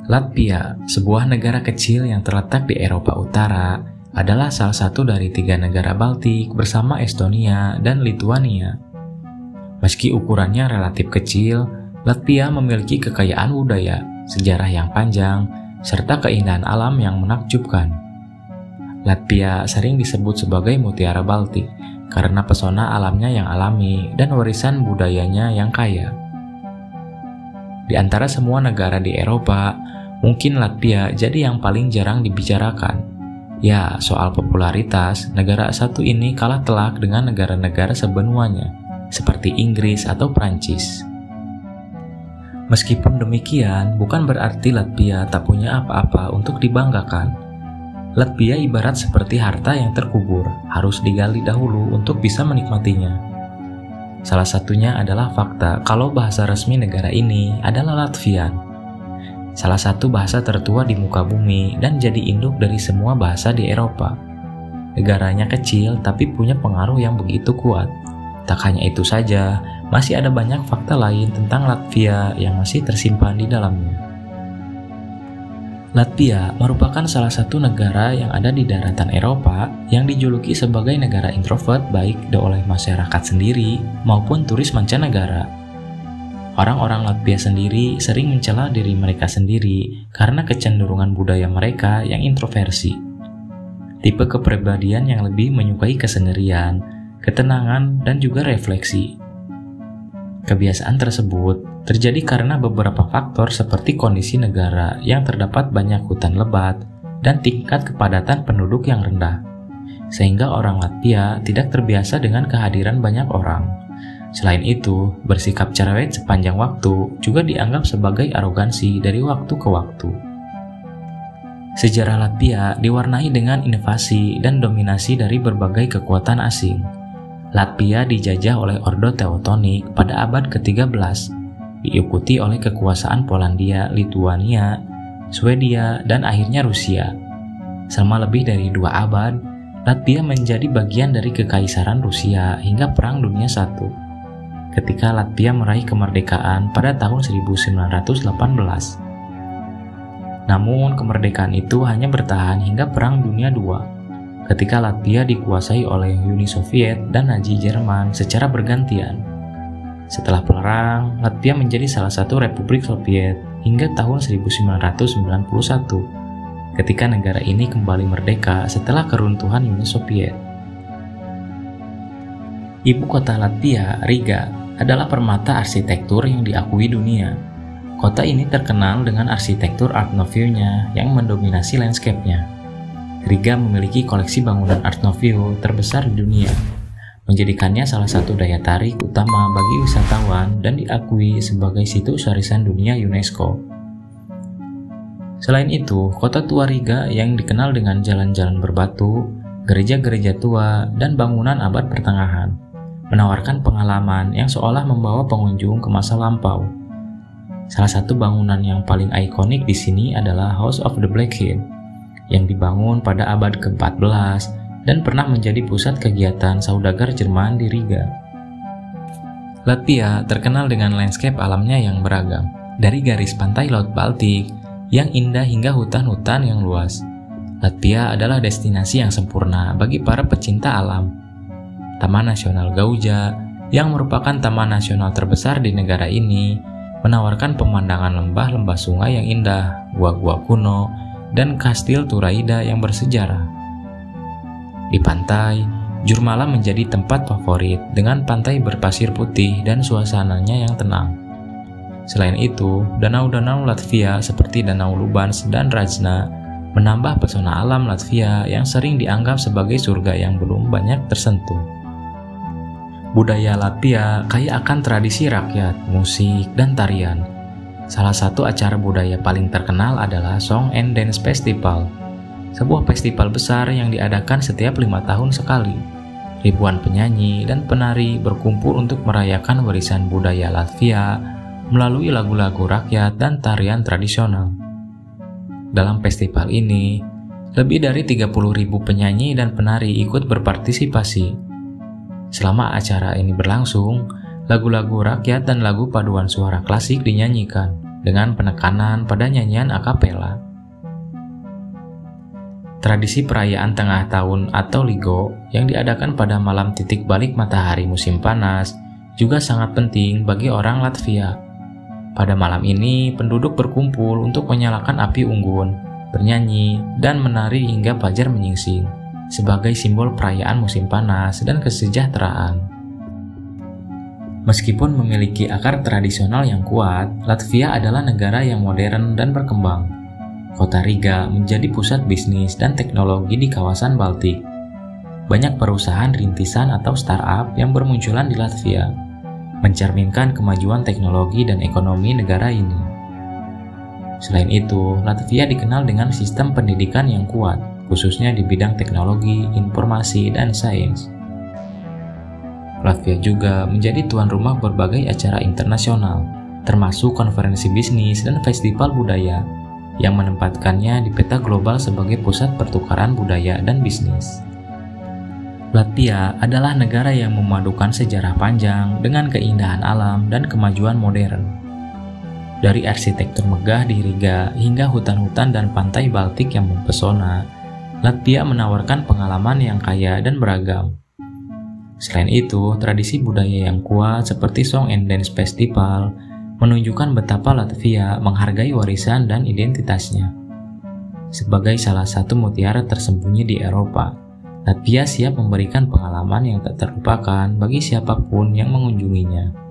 Latvia, sebuah negara kecil yang terletak di Eropa Utara, adalah salah satu dari 3 negara Baltik bersama Estonia dan Lituania. Meski ukurannya relatif kecil, Latvia memiliki kekayaan budaya, sejarah yang panjang, serta keindahan alam yang menakjubkan. Latvia sering disebut sebagai mutiara Baltik karena pesona alamnya yang alami dan warisan budayanya yang kaya. Di antara semua negara di Eropa, mungkin Latvia jadi yang paling jarang dibicarakan. Ya, soal popularitas, negara satu ini kalah telak dengan negara-negara sebenuanya, seperti Inggris atau Prancis. Meskipun demikian, bukan berarti Latvia tak punya apa-apa untuk dibanggakan. Latvia ibarat seperti harta yang terkubur, harus digali dahulu untuk bisa menikmatinya. Salah satunya adalah fakta kalau bahasa resmi negara ini adalah Latvian. Salah satu bahasa tertua di muka bumi dan jadi induk dari semua bahasa di Eropa. Negaranya kecil tapi punya pengaruh yang begitu kuat. Tak hanya itu saja, masih ada banyak fakta lain tentang Latvia yang masih tersimpan di dalamnya. Latvia merupakan salah satu negara yang ada di daratan Eropa yang dijuluki sebagai negara introvert baik oleh masyarakat sendiri maupun turis mancanegara. Orang-orang Latvia sendiri sering mencela diri mereka sendiri karena kecenderungan budaya mereka yang introversi. Tipe kepribadian yang lebih menyukai kesendirian, ketenangan, dan juga refleksi. Kebiasaan tersebut terjadi karena beberapa faktor seperti kondisi negara yang terdapat banyak hutan lebat dan tingkat kepadatan penduduk yang rendah, sehingga orang Latvia tidak terbiasa dengan kehadiran banyak orang. Selain itu, bersikap cerewet sepanjang waktu juga dianggap sebagai arogansi dari waktu ke waktu. Sejarah Latvia diwarnai dengan inovasi dan dominasi dari berbagai kekuatan asing. Latvia dijajah oleh Ordo Teutonik pada abad ke-13, diikuti oleh kekuasaan Polandia, Lituania, Swedia, dan akhirnya Rusia. Selama lebih dari 2 abad, Latvia menjadi bagian dari Kekaisaran Rusia hingga Perang Dunia I. Ketika Latvia meraih kemerdekaan pada tahun 1918. Namun, kemerdekaan itu hanya bertahan hingga Perang Dunia II. Ketika Latvia dikuasai oleh Uni Soviet dan Nazi Jerman secara bergantian. Setelah perang, Latvia menjadi salah satu republik Soviet hingga tahun 1991, ketika negara ini kembali merdeka setelah keruntuhan Uni Soviet. Ibu kota Latvia, Riga, adalah permata arsitektur yang diakui dunia. Kota ini terkenal dengan arsitektur Art Nouveau-nya yang mendominasi landscape-nya. Riga memiliki koleksi bangunan Art Nouveau terbesar di dunia, menjadikannya salah satu daya tarik utama bagi wisatawan dan diakui sebagai situs warisan dunia UNESCO. Selain itu, kota tua Riga yang dikenal dengan jalan-jalan berbatu, gereja-gereja tua, dan bangunan abad pertengahan, menawarkan pengalaman yang seolah membawa pengunjung ke masa lampau. Salah satu bangunan yang paling ikonik di sini adalah House of the Black Head, yang dibangun pada abad ke-14 dan pernah menjadi pusat kegiatan saudagar Jerman di Riga. Latvia terkenal dengan landscape alamnya yang beragam, dari garis pantai Laut Baltik yang indah hingga hutan-hutan yang luas. Latvia adalah destinasi yang sempurna bagi para pecinta alam. Taman Nasional Gauja, yang merupakan taman nasional terbesar di negara ini, menawarkan pemandangan lembah-lembah sungai yang indah, gua-gua kuno, dan kastil Turaida yang bersejarah. Di pantai, Jurmala menjadi tempat favorit dengan pantai berpasir putih dan suasananya yang tenang. Selain itu, danau-danau Latvia seperti Danau Lubans dan Rajna menambah pesona alam Latvia yang sering dianggap sebagai surga yang belum banyak tersentuh. Budaya Latvia kaya akan tradisi rakyat, musik, dan tarian. Salah satu acara budaya paling terkenal adalah Song and Dance Festival, sebuah festival besar yang diadakan setiap 5 tahun sekali. Ribuan penyanyi dan penari berkumpul untuk merayakan warisan budaya Latvia melalui lagu-lagu rakyat dan tarian tradisional. Dalam festival ini, lebih dari 30.000 penyanyi dan penari ikut berpartisipasi. Selama acara ini berlangsung, lagu-lagu rakyat dan lagu paduan suara klasik dinyanyikan, dengan penekanan pada nyanyian a cappella. Tradisi perayaan tengah tahun atau Ligo yang diadakan pada malam titik balik matahari musim panas juga sangat penting bagi orang Latvia. Pada malam ini, penduduk berkumpul untuk menyalakan api unggun, bernyanyi, dan menari hingga fajar menyingsing, sebagai simbol perayaan musim panas dan kesejahteraan. Meskipun memiliki akar tradisional yang kuat, Latvia adalah negara yang modern dan berkembang. Kota Riga menjadi pusat bisnis dan teknologi di kawasan Baltik. Banyak perusahaan rintisan atau startup yang bermunculan di Latvia, mencerminkan kemajuan teknologi dan ekonomi negara ini. Selain itu, Latvia dikenal dengan sistem pendidikan yang kuat, khususnya di bidang teknologi, informasi, dan sains. Latvia juga menjadi tuan rumah berbagai acara internasional, termasuk konferensi bisnis dan festival budaya, yang menempatkannya di peta global sebagai pusat pertukaran budaya dan bisnis. Latvia adalah negara yang memadukan sejarah panjang dengan keindahan alam dan kemajuan modern. Dari arsitektur megah di Riga hingga hutan-hutan dan pantai Baltik yang mempesona, Latvia menawarkan pengalaman yang kaya dan beragam. Selain itu, tradisi budaya yang kuat seperti Song and Dance Festival menunjukkan betapa Latvia menghargai warisan dan identitasnya. Sebagai salah satu mutiara tersembunyi di Eropa, Latvia siap memberikan pengalaman yang tak terlupakan bagi siapapun yang mengunjunginya.